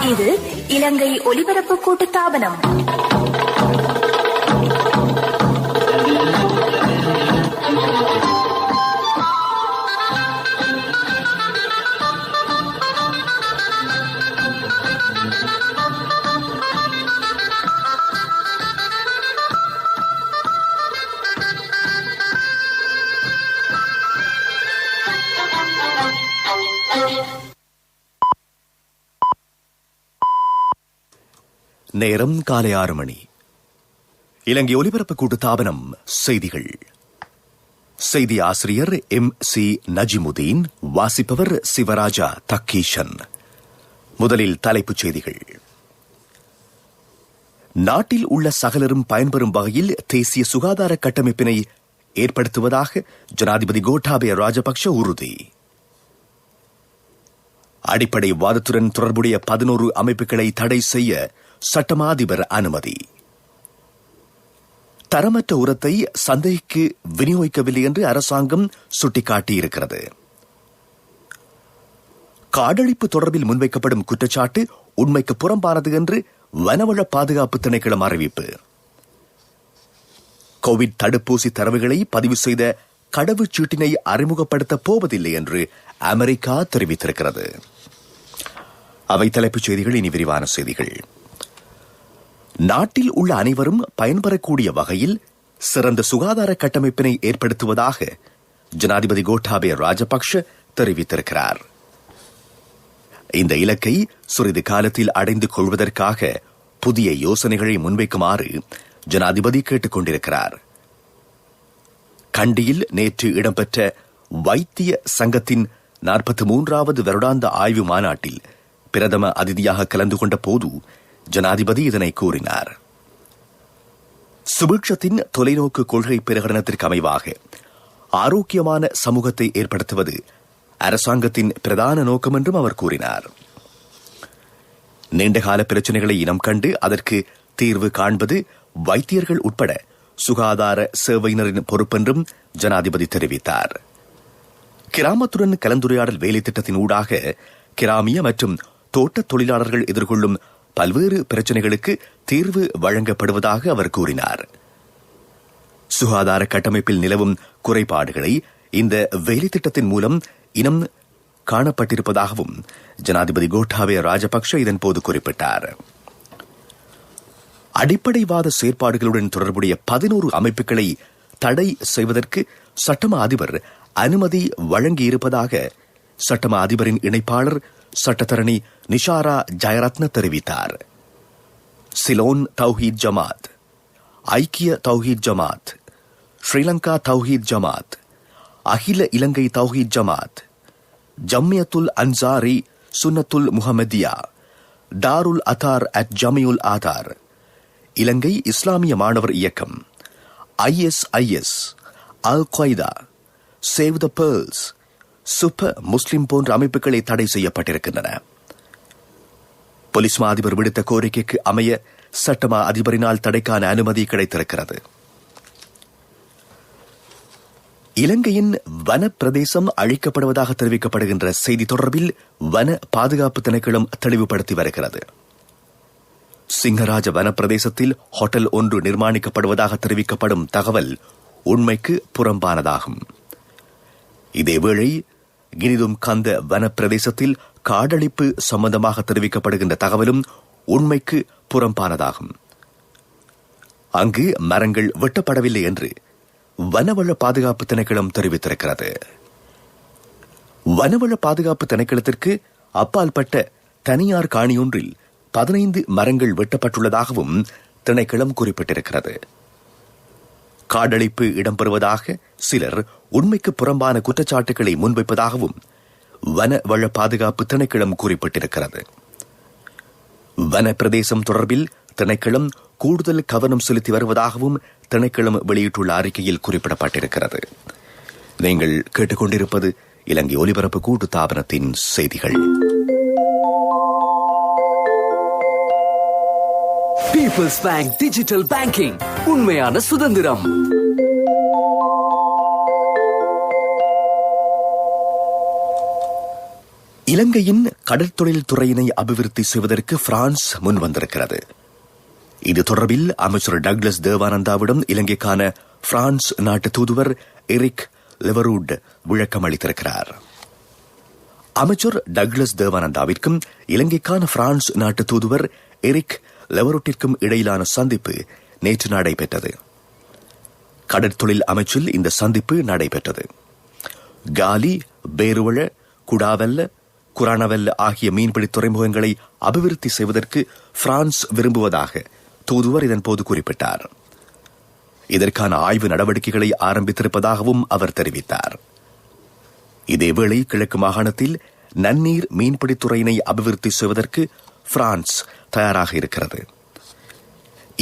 இது இலங்கை ஒலிபரப்பு கூட்டுத்தாபனம். நேரம் காலை 6 மணி. இலங்கை ஒலிபரப்பு கூட்டுத்தாபனம் செய்திகள். செய்தி ஆசிரியர் MC நஜிமுதீன், வாசிப்பவர் சிவராஜா தக்கீஷன். முதலில் தலைப்புச் செய்திகள். நாட்டில் உள்ள சகலரும் பயன்பெறும் வகையில் தேசிய சுகாதார கட்டமைப்பினை ஏற்படுத்துவதாக ஜனாதிபதி கோட்டாபய ராஜபக்ஷ உறுதி. அடிப்படை வாதத்துடன் தொடர்புடைய 11 அமைப்புகளை தடை செய்ய சட்டமா அதிபர் அனுமதி. தரமற்ற உரத்தை சந்தைக்கு விநியோகிக்கவில்லை என்று அரசாங்கம் சுட்டிக்காட்டியிருக்கிறது. காடழிப்பு தொடர்பில் முன்வைக்கப்படும் குற்றச்சாட்டு உண்மைக்கு புறம்பானது என்று வனவள பாதுகாப்பு திணைக்களம் அறிவிப்பு. கோவிட் தடுப்பூசி தரவுகளை பதிவு செய்த கடவுச்சீட்டினை அறிமுகப்படுத்தப் போவதில்லை என்று அமெரிக்கா தெரிவித்திருக்கிறது. அவை தலைப்புச் செய்திகள். இனி விரிவான செய்திகள். நாட்டில் உள்ள அனைவரும் பயன்பெறக்கூடிய வகையில் சிறந்த சுகாதார கட்டமைப்பினை ஏற்படுத்துவதாக ஜனாதிபதி கோட்டாபய ராஜபக்ஷ தெரிவித்திருக்கிறார். இந்த இலக்கை சிறிது காலத்தில் அடைந்து கொள்வதற்காக புதிய யோசனைகளை முன்வைக்குமாறு ஜனாதிபதி கேட்டுக் கொண்டிருக்கிறார். கண்டியில் நேற்று இடம்பெற்ற வைத்திய சங்கத்தின் 43வது வருடாந்த ஆய்வு மாநாட்டில் பிரதம அதிதியாக கலந்து கொண்ட போது ஜனாதிபதி இதனை கூறினார். சுபிட்சத்தின் தொலைநோக்கு கொள்கை பிரகடனத்திற்கு அமைவாக ஆரோக்கியமான சமூகத்தை ஏற்படுத்துவது அரசாங்கத்தின் பிரதான நோக்கம் என்றும் அவர் கூறினார். நீண்டகால பிரச்சினைகளை இனம் கண்டு அதற்கு தீர்வு காண்பது வைத்தியர்கள் உட்பட சுகாதார சேவையினரின் பொறுப்பென்றும் ஜனாதிபதி தெரிவித்தார். கிராமத்துடன் கலந்துரையாடல் வேலை திட்டத்தின் ஊடாக கிராமிய மற்றும் தோட்ட தொழிலாளர்கள் எதிர்கொள்ளும் பல்வேறு பிரச்சினைகளுக்கு தீர்வு வழங்கப்படுவதாக அவர் கூறினார். சுகாதார கட்டமைப்பில் நிலவும் குறைபாடுகளை இந்த வேலை திட்டத்தின் மூலம் இனம் காணப்பட்டிருப்பதாகவும் ஜனாதிபதி கோட்டாபய ராஜபக்ஷ இதன் போது குறிப்பிட்டார். அடிப்படைவாத செயற்பாடுகளுடன் தொடர்புடைய 11 அமைப்புகளை தடை செய்வதற்கு சட்டமா அதிபர் அனுமதி வழங்கியிருப்பதாக சட்டமா அதிபரின் இணைப்பாளர் சட்டத்தரணி நிஷாரா ஜயரத்ன தெரிவித்தார். சிலோன் தௌஹீத் ஜமாத், ஐக்கிய தௌஹீத் ஜமாத், ஸ்ரீலங்கா தௌஹீத் ஜமாத், அகில இலங்கை தௌஹீத் ஜமாத், ஜம்மியத்துல் அன்சாரி சுன்னத்துல் முஹம்மதியா, தாருல் அத்தார் அட் ஜமியுல் ஆதார், இலங்கை இஸ்லாமிய மாணவர் இயக்கம், ISIS, Al Qaeda, save the pearls, super Muslim போன்ற அமைப்புகளை தடை செய்யப்பட்டிருக்கின்றன. போலீஸ் அதிபர் விடுத்த கோரிக்கைக்கு அமைய சட்டமா அதிபரினால் தடைக்கான அனுமதி கிடைத்திருக்கிறது. இலங்கையின் வன பிரதேசம் அழிக்கப்படுவதாக தெரிவிக்கப்படுகின்ற செய்தி தொடர்பில் வன பாதுகாப்பு திணைக்களம் தெளிவுபடுத்தி வருகிறது. சிங்கராஜ வன பிரதேசத்தில் ஹோட்டல் ஒன்று நிர்மாணிக்கப்படுவதாக தெரிவிக்கப்படும் தகவல் உண்மைக்கு புறம்பானதாகும். இதேவேளை கினிதும் கந்த வன பிரதேசத்தில் காடழிப்பு சம்பந்தமாக தெரிவிக்கப்படுகின்ற தகவலும் உண்மைக்கு புறம்பானதாகும். அங்கு மரங்கள் வெட்டப்படவில்லை என்று வனவள பாதுகாப்பு திணைக்களம் தெரிவித்திருக்கிறது. வனவள பாதுகாப்பு திணைக்களத்திற்கு அப்பால்பட்ட தனியார் காணியொன்றில் 15 மரங்கள் வெட்டப்பட்டுள்ளதாகவும் திணைக்களம் குறிப்பிட்டிருக்கிறது. காடழிப்பு இடம்பெறுவதாக சிலர் உண்மைக்கு புறம்பான குற்றச்சாட்டுகளை முன்வைப்பதாகவும் வனவள பாதுகாப்பு திணைக்களம் குறிப்பிட்டிருக்கிறது. வன பிரதேசம் தொடர்பில் திணைக்களம் கூடுதல் கவனம் செலுத்தி வருவதாகவும் திணைக்களம் வெளியிட்டுள்ள அறிக்கையில் குறிப்பிடப்பட்டிருக்கிறது. நீங்கள் கேட்டுக்கொண்டிருப்பது இலங்கை ஒலிபரப்பு கூட்டுத்தாபனத்தின் செய்திகள். பீப்பிள்ஸ் பேங்க் டிஜிட்டல் பேங்கிங், உண்மையான சுதந்திரம். இலங்கையின் கடற்தொழில் துறையினை அபிவிருத்தி செய்வதற்கு பிரான்ஸ் முன்வந்திருக்கிறது. இது தொடர்பில் அமைச்சர் டக்ளஸ் தேவானந்தாவிடம் இலங்கைக்கான பிரான்ஸ் நாட்டு தூதுவர் எரிக் லெவரூட் விளக்கம் அளித்திருக்கிறார். அமைச்சர் டக்ளஸ் தேவானந்தாவிற்கும் இலங்கைக்கான பிரான்ஸ் நாட்டு தூதுவர் எரிக் லெவரூட்டிற்கும் இடையிலான சந்திப்பு நேற்று நடைபெற்றது. கடற்தொழில் அமைச்சில் இந்த சந்திப்பு நடைபெற்றது. காலி, பேருவள, குடாவல்ல, குரானவல்ல ஆகிய மீன்பிடி துறைமுகங்களை அபிவிருத்தி செய்வதற்கு பிரான்ஸ் விரும்புவதாக தூதுவர் இதன்போது குறிப்பிட்டார். இதற்கான ஆய்வு நடவடிக்கைகளை ஆரம்பித்திருப்பதாகவும் அவர் தெரிவித்தார். இதேவேளை கிழக்கு மாகாணத்தில் நன்னீர் மீன்பிடித்துறையினை அபிவிருத்தி செய்வதற்கு பிரான்ஸ் தயாராக இருக்கிறது.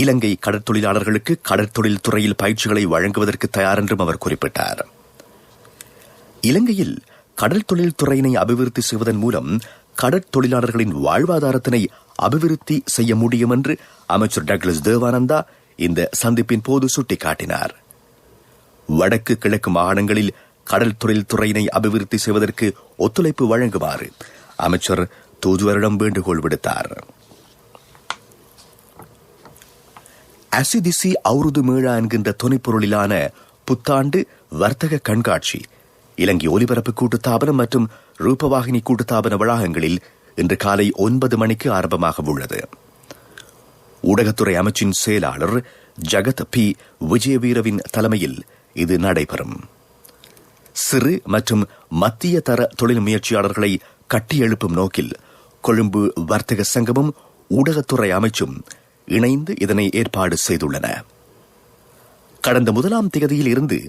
இலங்கை கடற்தொழிலாளர்களுக்கு கடற்தொழில் துறையில் பயிற்சிகளை வழங்குவதற்கு தயார் என்றும் அவர் குறிப்பிட்டார். இலங்கையில் கடற்தொழில் துறையினை அபிவிருத்தி செய்வதன் மூலம் கடற்தொழிலாளர்களின் வாழ்வாதாரத்தினை அபிவிருத்தி செய்ய முடியும் என்று அமைச்சர் டக்ளஸ் தேவானந்தா இந்த சந்திப்பின் போது சுட்டிக்காட்டினார். வடக்கு கிழக்கு மாகாணங்களில் கடல் தொழில் துறையினை அபிவிருத்தி செய்வதற்கு ஒத்துழைப்பு வழங்குமாறு அமைச்சர் தூதுவரிடம் வேண்டுகோள் விடுத்தார். அசிதிசி அவுருது மேளா என்கின்ற துணைப்பொருளிலான புத்தாண்டு வர்த்தக கண்காட்சி இலங்கை ஒலிபரப்பு கூட்டுத்தாபனம் மற்றும் ரூபவாகினி கூட்டுத்தாபன வளாகங்களில் இன்று காலை 9 மணிக்கு ஆரம்பமாக உள்ளது. ஊடகத்துறை அமைச்சின் செயலாளர் ஜகத் பி விஜயவீரவின் தலைமையில் இது நடைபெறும். சிறு மற்றும் மத்திய தர தொழில் முயற்சியாளர்களை கட்டியெழுப்பும் நோக்கில் கொழும்பு வர்த்தக சங்கமும் ஊடகத்துறை அமைச்சும் இணைந்து இதனை ஏற்பாடு செய்துள்ளன. கடந்த 1ஆம் தேதியில் இருந்து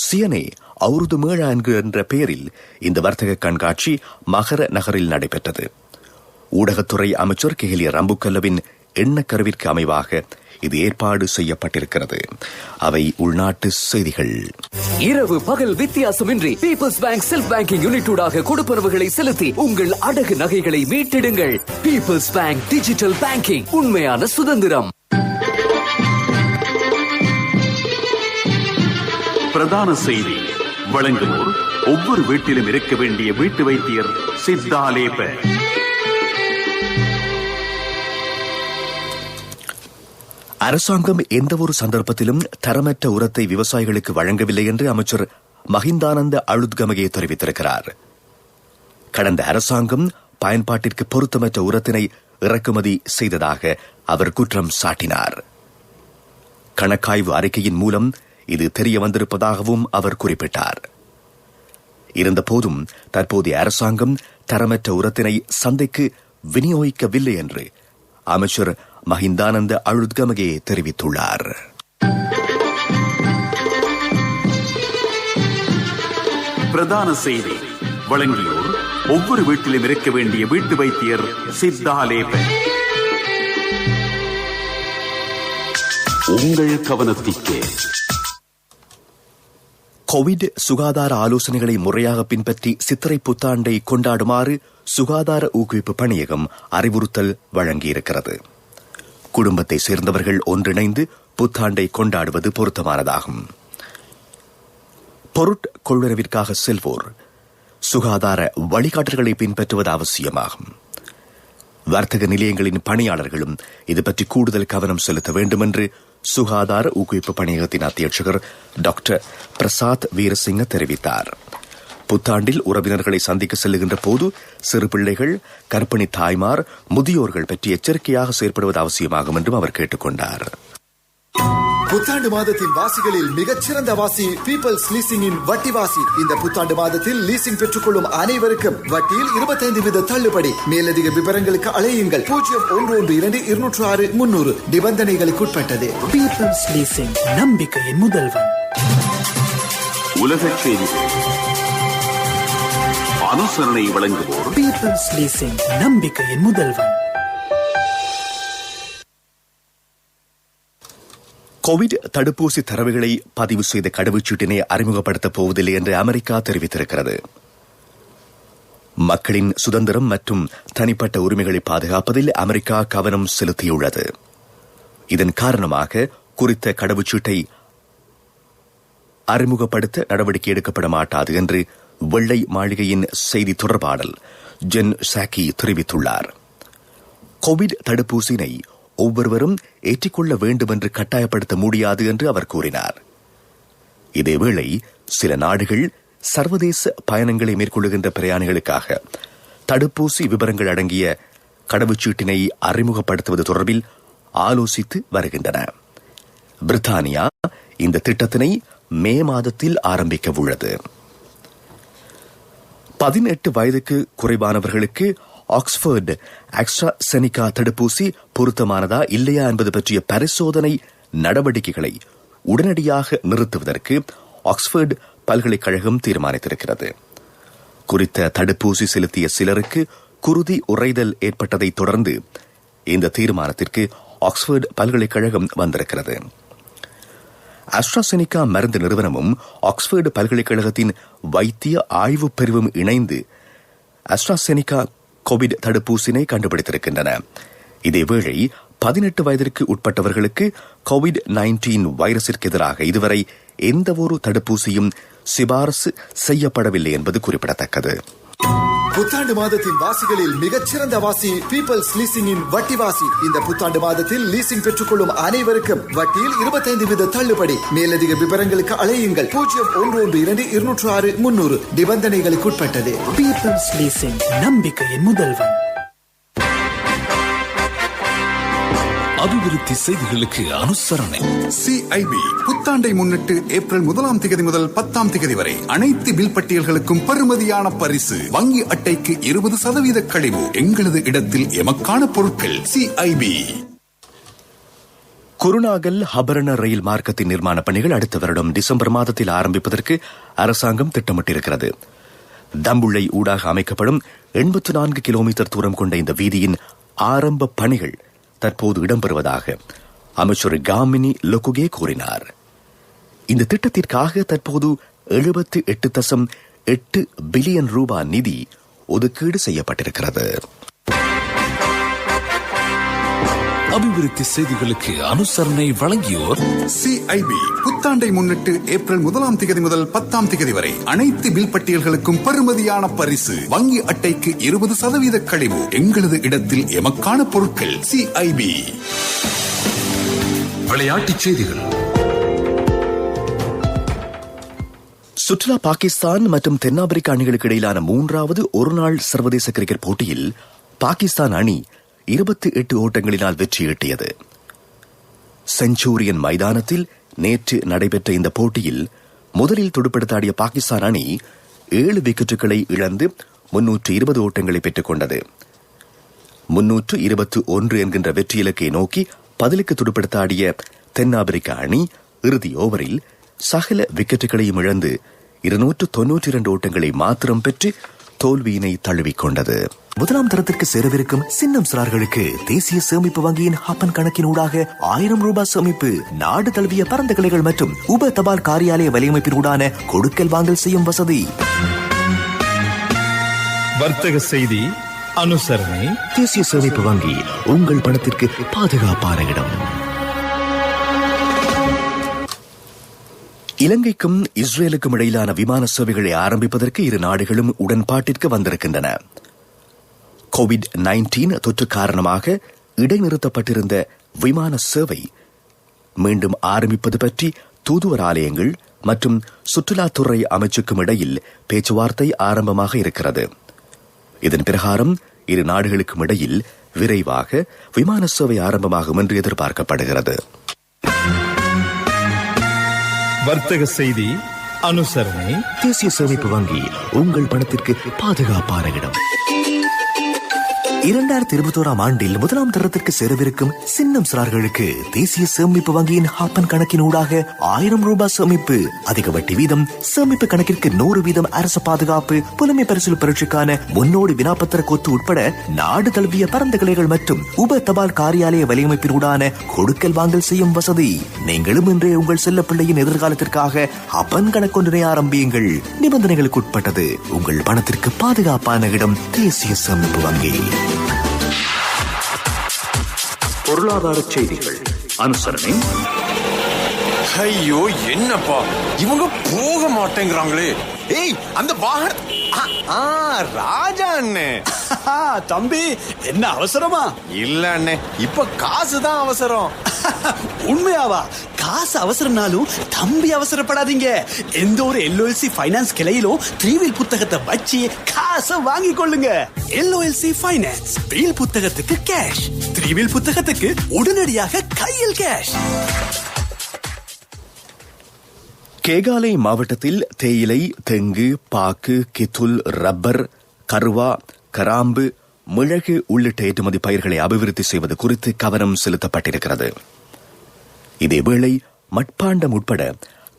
சியனே அவுருது மேளா என்ற பெயரில் இந்த வர்த்தக கண்காட்சி மகர நகரில் நடைபெற்றது. ஊடகத்துறை அமைச்சர் கெஹலிய ரம்புக்கல்லவின் எண்ணக்கருவிற்கு அமைவாக இது ஏற்பாடு செய்யப்பட்டிருக்கிறது. அவை உள்நாட்டு செய்திகள். இரவு பகல் வித்தியாசமின்றி பீப்பிள்ஸ் பேங்க் செல்ஃப் பேங்கிங் யூனிட்டூடாக கொடுப்பனவுகளை செலுத்தி உங்கள் அடகு நகைகளை மீட்டெடுங்கள். பீப்பிள்ஸ் பேங்க் டிஜிட்டல் பேங்கிங், உண்மையான சுதந்திரம். பிரதான செய்தி வழங்குவோர் ஒவ்வொரு வீட்டிலும் இருக்க வேண்டிய வீட்டு வைத்தியர் சித்தாலேப. அரசாங்கம் எந்தவொரு சந்தர்ப்பத்திலும் தரமற்ற உரத்தை விவசாயிகளுக்கு வழங்கவில்லை என்று அமைச்சர் மஹிந்தானந்த அழுத்கமகே தெரிவித்திருக்கிறார். கடந்த அரசாங்கம் பயன்பாட்டிற்கு பொருத்தமற்ற உரத்தினை இறக்குமதி செய்ததாக அவர் குற்றம் சாட்டினார். கணக்காய்வு அறிக்கையின் மூலம் இது தெரிய வந்திருப்பதாகவும் அவர் குறிப்பிட்டார். இருந்தபோதும் தற்போதைய அரசாங்கம் தரமற்ற உரத்தினை சந்தைக்கு விநியோகிக்கவில்லை என்று அமைச்சர் மஹிந்தானந்த அழுத்கமகே தெரிவித்துள்ளார். பிரதான செய்தி வழங்கியோர் ஒவ்வொரு வீட்டிலும் இருக்க வேண்டிய வீட்டு வைத்தியர் சித்தாலேப. உங்கள் கவனத்திற்கு கோவிட் சுகாதார ஆலோசனைகளை முறையாக பின்பற்றி சித்திரை புத்தாண்டை கொண்டாடுமாறு சுகாதார ஊக்குவிப்பு பணியகம் அறிவுறுத்தல் வழங்கியிருக்கிறது. குடும்பத்தை சேர்ந்தவர்கள் ஒன்றிணைந்து புத்தாண்டை கொண்டாடுவது பொருத்தமானதாகும். பொருட்கொள்வனவிற்காக செல்வோர் சுகாதார வழிகாட்டல்களை பின்பற்றுவது அவசியமாகும். வர்த்தக நிலையங்களின் பணியாளர்களும் இது பற்றி கூடுதல் கவனம் செலுத்த வேண்டும் என்று சுகாதார ஊக்குவிப்பு பணியகத்தின் அத்தியட்சகர் டாக்டர் பிரசாத் வீரசிங்க தெரிவித்தார். புத்தாண்டில் உறவினர்களை சந்திக்க செல்லுகின்ற போது சிறு பிள்ளைகள், கர்ப்பிணி தாய்மார், முதியோர்கள் பற்றி எச்சரிக்கையாக செயற்படுவது அவசியமாகும் என்றும் அவர் கேட்டுக் கொண்டார். புத்தாண்டு மாதத்தின் வாசிகளில் மிகச்சிறந்த வாசி பீப்பிள்ஸ் லீசிங்கின் வட்டி வாசி. இந்த புத்தாண்டு மாதத்தில் லீசிங் பெற்றுக் கொள்ளும் அனைவருக்கும் வட்டியில் 25% தள்ளுபடி. மேலதிக விவரங்களுக்கு அழையுங்கள் 0112-206-300. நிபந்தனைகளுக்குட்பட்டது. பீப்பிள்ஸ் லீசிங், நம்பிக்கையின் முதல்வன். உலகச் செய்திகள் அனுசரணை வழங்குவோர் பீப்பிள்ஸ் லீசிங், நம்பிக்கையின் முதல்வன். கோவிட் தடுப்பூசி தரவுகளை பதிவு செய்த கடவுச்சீட்டினை அறிமுகப்படுத்தப் போவதில்லை என்று அமெரிக்கா தெரிவித்திருக்கிறது. மக்களின் சுதந்திரம் மற்றும் தனிப்பட்ட உரிமைகளை பாதுகாப்பதில் அமெரிக்கா கவனம் செலுத்தியுள்ளது. இதன் காரணமாக குறித்த கடவுச்சீட்டை அறிமுகப்படுத்த நடவடிக்கை எடுக்கப்பட மாட்டாது என்று வெள்ளை மாளிகையின் செய்தி தொடர்பாளர் ஜென் சாக்கி தெரிவித்துள்ளார். கோவிட் தடுப்பூசியினை ஒவ்வொருவரும் ஏற்றிக்கொள்ள வேண்டும் என்று கட்டாயப்படுத்த முடியாது என்று அவர் கூறினார். இதேவேளை சில நாடுகள் சர்வதேச பயணங்களை மேற்கொள்ளுகின்ற பிரயாணிகளுக்காக தடுப்பூசி விவரங்கள் அடங்கிய கடவுச்சீட்டினை அறிமுகப்படுத்துவது தொடர்பில் ஆலோசித்து வருகின்றன. பிரித்தானியா இந்த திட்டத்தினை மே மாதத்தில் ஆரம்பிக்க உள்ளது. 18 வயதுக்கு குறைவானவர்களுக்கு ஆக்ஸ்போர்டு ஆஸ்ட்ராசெனிகா தடுப்பூசி பொருத்தமானதா இல்லையா என்பது பற்றிய பரிசோதனை நடவடிக்கைகளை உடனடியாக நிறுத்துவதற்கு ஆக்ஸ்போர்டு பல்கலைக்கழகம் தீர்மானித்திருக்கிறது. குறித்த தடுப்பூசி செலுத்திய சிலருக்கு குருதி உறைதல் ஏற்பட்டதை தொடர்ந்து இந்த தீர்மானத்திற்கு ஆக்ஸ்போர்டு பல்கலைக்கழகம் வந்திருக்கிறது. ஆஸ்ட்ராசெனிகா மருந்து நிறுவனமும் ஆக்ஸ்போர்டு பல்கலைக்கழகத்தின் வைத்திய ஆய்வு பிரிவும் இணைந்து ஆஸ்ட்ராசெனிகா கோவிட் தடுப்பூசினை கண்டுபிடித்திருக்கின்றன. இதேவேளை 18 வயதிற்கு உட்பட்டவர்களுக்கு கோவிட்-19 வைரஸிற்கு எதிராக இதுவரை எந்தவொரு தடுப்பூசியும் சிபாரசு செய்யப்படவில்லை என்பது குறிப்பிடத்தக்கது. புத்தாண்டு மாதத்தின் வாசிகளில் மிகச்சிறந்த வாசி பீப்பிள்ஸ் லீசிங்கின் வட்டி வாசி. இந்த புத்தாண்டு மாதத்தில் லீசிங் பெற்றுக்கொள்ளும் அனைவருக்கும் வட்டியில் 25% தள்ளுபடி. மேலதிக விவரங்களுக்கு அழையுங்கள் 0112-206-300. நிபந்தனைகளுக்கு உட்பட்டது. பீப்பிள்ஸ் லீசிங், நம்பிக்கையின் முதல்வன். அபிவிருத்தி செய்திகளுக்கு அனுசரணை. சிஐபி புத்தாண்டை முன்னிட்டு ஏப்ரல் 1ஆம் தேதி முதல் 10ஆம் தேதி வரை அனைத்து பில் பட்டியல்களுக்கும் பெறுமதியான பரிசு. வங்கி அட்டைக்கு 20% கழிவு. எங்களது இடத்தில் எமக்கான பொருட்கள். சிஐபி. குருநாகல் ஹபரண ரயில் மார்க்கத்தின் நிர்மாண பணிகள் அடுத்த வருடம் டிசம்பர் மாதத்தில் ஆரம்பிப்பதற்கு அரசாங்கம் திட்டமிட்டிருக்கிறது. தம்புள்ளை ஊடாக அமைக்கப்படும் 84 கிலோமீட்டர் தூரம் கொண்ட இந்த வீதியின் ஆரம்ப பணிகள் தற்போது இடம்பெறுவதாக அமைச்சர் காமினி லொகுகே கூறினார். இந்த திட்டத்திற்காக தற்போது 78.8 பில்லியன் ரூபாய் நிதி ஒதுக்கீடு செய்யப்பட்டிருக்கிறது. அபிவிருத்தி செய்திகளுக்கு அனுசரணை வழங்கியோர் சிஐபி புத்தாண்டை முன்னிட்டு ஏப்ரல் 1ஆம் தேதி முதல் 10ஆம் தேதி வரை அனைத்து பில் பட்டியல்களுக்கும் பெறுமதியான பரிசு. வங்கி அட்டைக்கு 20% கழிவு. எங்களது இடத்தில் எமக்கான பொருட்கள். சிஐபி. விளையாட்டுச் செய்திகள். சுற்றுலா பாகிஸ்தான் மற்றும் தென்னாப்பிரிக்க அணிகளுக்கு இடையிலான 3வது ஒருநாள் சர்வதேச கிரிக்கெட் போட்டியில் பாகிஸ்தான் அணி 28 ஓட்டங்களினால் வெற்றியீட்டியது. செஞ்சுரியன் மைதானத்தில் நேற்று நடைபெற்ற இந்த போட்டியில் முதலில் துடுப்படுத்தாடிய பாகிஸ்தான் அணி 7 விக்கெட்டுகளை இழந்து 320 ஓட்டங்களை பெற்றுக் கொண்டது. 321 என்கின்ற வெற்றி இலக்கை நோக்கி பதிலுக்கு துடுப்படுத்தாடிய தென்னாப்பிரிக்க அணி இறுதி ஓவரில் சகல விக்கெட்டுகளையும் இழந்து 292 ஓட்டங்களை மாத்திரம் பெற்று தோல்வியினை தழுவிக்கொண்டது. 1ஆம் தரத்திற்கு சேரவிருக்கும் சின்னம் சிறார்களுக்கு தேசிய சேமிப்பு வங்கியின் ஹப்பன் கணக்கின் ஊடாக 1000 ரூபாய் சேமிப்பு. நாடு தழுவிய பரந்த கிளைகள் மற்றும் உப தபால் காரியாலய வலையமைப்பின் ஊடான கொடுக்கல் வாங்கல் செய்யும் வசதி. வர்த்தக செய்தி அனுசரணை. தேசிய சேமிப்பு வங்கி, உங்கள் பணத்திற்கு பாதுகாப்பான இடம். இலங்கைக்கும் இஸ்ரேலுக்கும் இடையிலான விமான சேவைகளை ஆரம்பிப்பதற்கு இரு நாடுகளும் உடன்பாட்டிற்கு வந்திருக்கின்றன. கோவிட்-19 தொற்று காரணமாக இடைநிறுத்தப்பட்டிருந்த விமான சேவை மீண்டும் ஆரம்பிப்பது பற்றி தூதுவர் ஆலயங்கள் மற்றும் சுற்றுலாத்துறை அமைச்சுக்கும் இடையில் பேச்சுவார்த்தை ஆரம்பமாக இருக்கிறது. இதன் பிரகாரம் இரு நாடுகளுக்கும் இடையில் விரைவாக விமான சேவை ஆரம்பமாகும் என்று எதிர்பார்க்கப்படுகிறது. வர்த்தக செய்தி அனுசரணை. தேசிய சேமிப்பு வங்கி, உங்கள் பணத்திற்கு பாதுகாப்பான இடம். 2021ஆம் ஆண்டில் 1ஆம் தரத்திற்கு சேரவிருக்கும் சின்னம் சிறார்களுக்கு தேசிய சேமிப்பு வங்கியின் ஹாப்பன் கணக்கின் ஊடாக 1000 ரூபாய் சேமிப்பு. அதிக வட்டி வீதம், சேமிப்பு கணக்கிற்கு 100% அரசு பாதுகாப்பு, புலமை பரிசில் பரீட்சைக்கான முன்னோடி வினாப்பத்திர கொத்து உட்பட நாடு தழுவிய பரந்த கிளைகள் மற்றும் உப தபால் காரியாலய வலையமைப்பின் ஊடான கொடுக்கல் வாங்கல் செய்யும் வசதி. நீங்களும் இன்றே உங்கள் செல்ல பிள்ளையின் எதிர்காலத்திற்காக ஹாப்பன் கணக்கொன்றினை ஆரம்பியுங்கள். நிபந்தனைகளுக்கு உட்பட்டது. உங்கள் பணத்திற்கு பாதுகாப்பான இடம் தேசிய சேமிப்பு வங்கி. பொருளாதார செய்திகள் அனுசரணை. ஐயோ என்னப்பா இவங்க போக மாட்டேங்கிறாங்களே. ஏய் அந்த வாகனம் ராஜா அண்ணே. தம்பி, என்ன அவசரமா? இல்ல அண்ணே, இப்ப காசுதான் அவசரம். உண்மையாவா? காசு அவசரம்னாலும் தம்பி அவசரப்படாதீங்க. எந்த ஒரு LOLC ஃபைனான்ஸ் கிளையிலும் 3 வீல் புத்தகத்தை வச்சு காசை வாங்கி கொள்ளுங்க. LOLC ஃபைனான்ஸ், வீல் புத்தகத்துக்கு கேஷ், 3 வீல் புத்தகத்துக்கு உடனடியாக கையில் கேஷ். கேகாலை மாவட்டத்தில் தேயிலை, தெங்கு, பாக்கு, கித்துல், ரப்பர், கருவா, கராம்பு, மிளகு உள்ளிட்ட ஏற்றுமதி பயிர்களை அபிவிருத்தி செய்வது குறித்து கவனம் செலுத்தப்பட்டிருக்கிறது. இதேவேளை மட்பாண்டம் உட்பட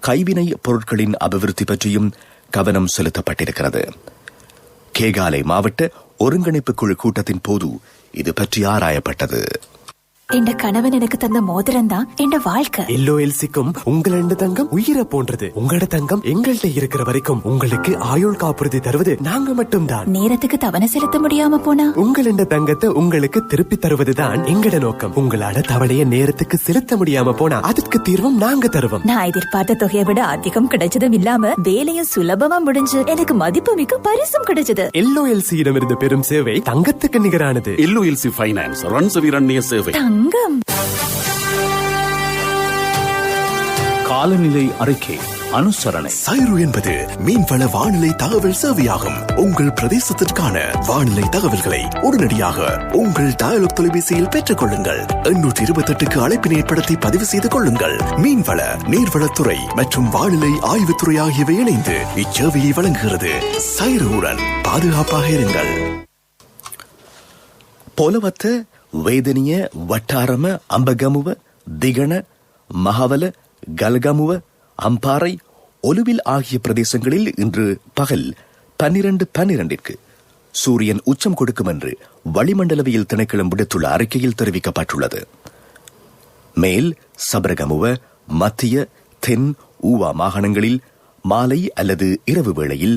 கைவினை பொருட்களின் அபிவிருத்தி பற்றியும் கவனம் செலுத்தப்பட்டிருக்கிறது. கேகாலை மாவட்ட ஒருங்கிணைப்பு குழு கூட்டத்தின் போது இது பற்றி ஆராயப்பட்டது. என் கணவன் எனக்கு தந்த மோதிரம் தான் என் வாழ்க்கை. LOLCக்கும் உங்களோட தங்கம் உயிரை போன்றது. உங்களோட தங்கம் எங்கள்கிட்ட இருக்கிற வரைக்கும் உங்களுக்கு ஆயுள் காப்புறுதி தருவது நாங்க மட்டும்தான். நேரத்துக்கு தவணை செலுத்த முடியாம போனா உங்களோட தங்கத்தை உங்களுக்கு திருப்பி தருவதுதான் எங்கட நோக்கம். உங்களால தவணைய நேரத்துக்கு செலுத்த முடியாம போனா அதுக்கு தீர்வும் நாங்க தருவோம். நான் எதிர்பார்த்த தொகையை விட அதிகம் கிடைச்சதும் இல்லாம வேலையும் சுலபமா முடிஞ்சு எனக்கு மதிப்புமிக்க பரிசும் கிடைச்சது. LOLC இடமிருந்து பெறும் சேவை தங்கத்துக்கு நிகரானது. LOLC ஃபைனான்ஸ் ரன்சவிரண்ய சேவை. தங்கம். காலநிலை அறிக்கை அனுசரணை. சைரு என்பது மீன்வள வானிலை தகவல் சேவையாகும். உங்கள் பிரதேசத்திற்கான வானிலை தகவல்களை உடனடியாக உங்கள் டயலாக் தொலைபேசியில் பெற்றுக் கொள்ளுங்கள். 828க்கு அழைப்பினை ஏற்படுத்தி பதிவு செய்து கொள்ளுங்கள். மீன்வள, நீர்வளத்துறை மற்றும் வானிலை ஆய்வுத்துறை ஆகியவை இணைந்து இச்சேவையை வழங்குகிறது. சைருவுடன் பாதுகாப்பாக இருங்கள். பொலவத்த, வேதனிய, வட்டாரம, அம்பகமுவ, திகண, மகவல, கல்கமுவ, அம்பாறை, ஒலுவில் ஆகிய பிரதேசங்களில் இன்று பகல் 12:12 சூரியன் உச்சம் கொடுக்கும் என்று வளிமண்டலவியல் திணைக்களம் விடுத்துள்ள அறிக்கையில் தெரிவிக்கப்பட்டுள்ளது. மேல் சபரகமுவ, மத்திய, தென், ஊவா மாகாணங்களில் மாலை அல்லது இரவு வேளையில்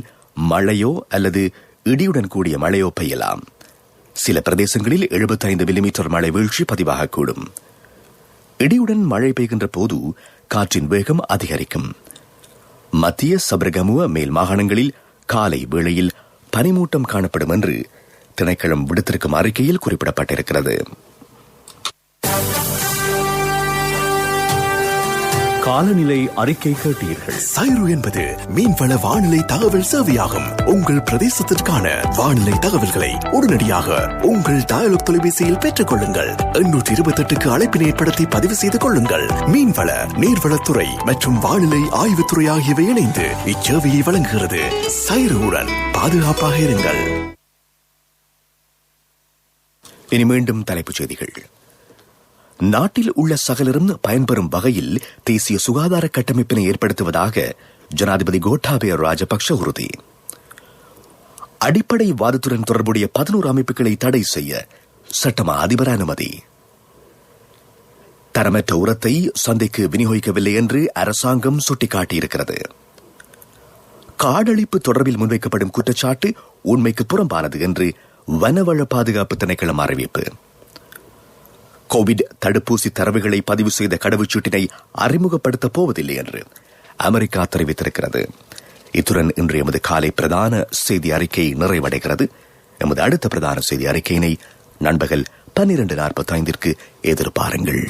மழையோ அல்லது இடியுடன் கூடிய மழையோ பெய்யலாம். சில பிரதேசங்களில் 75 மில்லிமீட்டர் மழை வீழ்ச்சி பதிவாகக்கூடும். இடியுடன் மழை பெய்கின்ற போது காற்றின் வேகம் அதிகரிக்கும். மத்திய சபரகமுவ மேல் மாகாணங்களில் காலை வேளையில் பனிமூட்டம் காணப்படும் என்று திணைக்களம் விடுத்திருக்கும் அறிக்கையில் குறிப்பிடப்பட்டிருக்கிறது. காலநிலை அறிக்கை கேட்டீர்கள். சைரு என்பது மீன்வள வானிலை தகவல் சேவையாகும். உங்கள் பிரதேசத்திற்கான வானிலை தகவல்களை உடனடியாக உங்கள் டயலாக் தொலைபேசியில் பெற்றுக் கொள்ளுங்கள். 828க்கு அழைப்பினை ஏற்படுத்தி பதிவு செய்து கொள்ளுங்கள். மீன்வள, நீர்வளத்துறை மற்றும் வானிலை ஆய்வுத்துறை ஆகியவை இணைந்து இச்சேவையை வழங்குகிறது. சைருவுடன் பாதுகாப்பாக இருங்கள். இனி மீண்டும் தலைப்புச் செய்திகள். நாட்டில் உள்ள சகலரும் பயன்பெறும் வகையில் தேசிய சுகாதார கட்டமைப்பினை ஏற்படுத்துவதாக ஜனாதிபதி கோட்டாபய ராஜபக்ஷ உறுதி. அடிப்படை வாதத்துடன் தொடர்புடைய 11 அமைப்புகளை தடை செய்ய சட்டமா அதிபர் அனுமதி. தரமற்ற உரத்தை சந்தைக்கு விநியோகிக்கவில்லை என்று அரசாங்கம் சுட்டிக்காட்டியிருக்கிறது. காடழிப்பு தொடர்பில் முன்வைக்கப்படும் குற்றச்சாட்டு உண்மைக்கு புறம்பானது என்று வனவள பாதுகாப்பு திணைக்களம் அறிவிப்பு. கோவிட் தடுப்பூசி தரவுகளை பதிவு செய்த கடவுச்சீட்டினை அறிமுகப்படுத்தப் போவதில்லை என்று அமெரிக்கா தெரிவித்திருக்கிறது. இத்துடன் இன்று எமது காலை பிரதான செய்தி அறிக்கை நிறைவடைகிறது. எமது அடுத்த பிரதான செய்தி அறிக்கையினை நண்பகல் 12:45 எதிர்பாருங்கள்.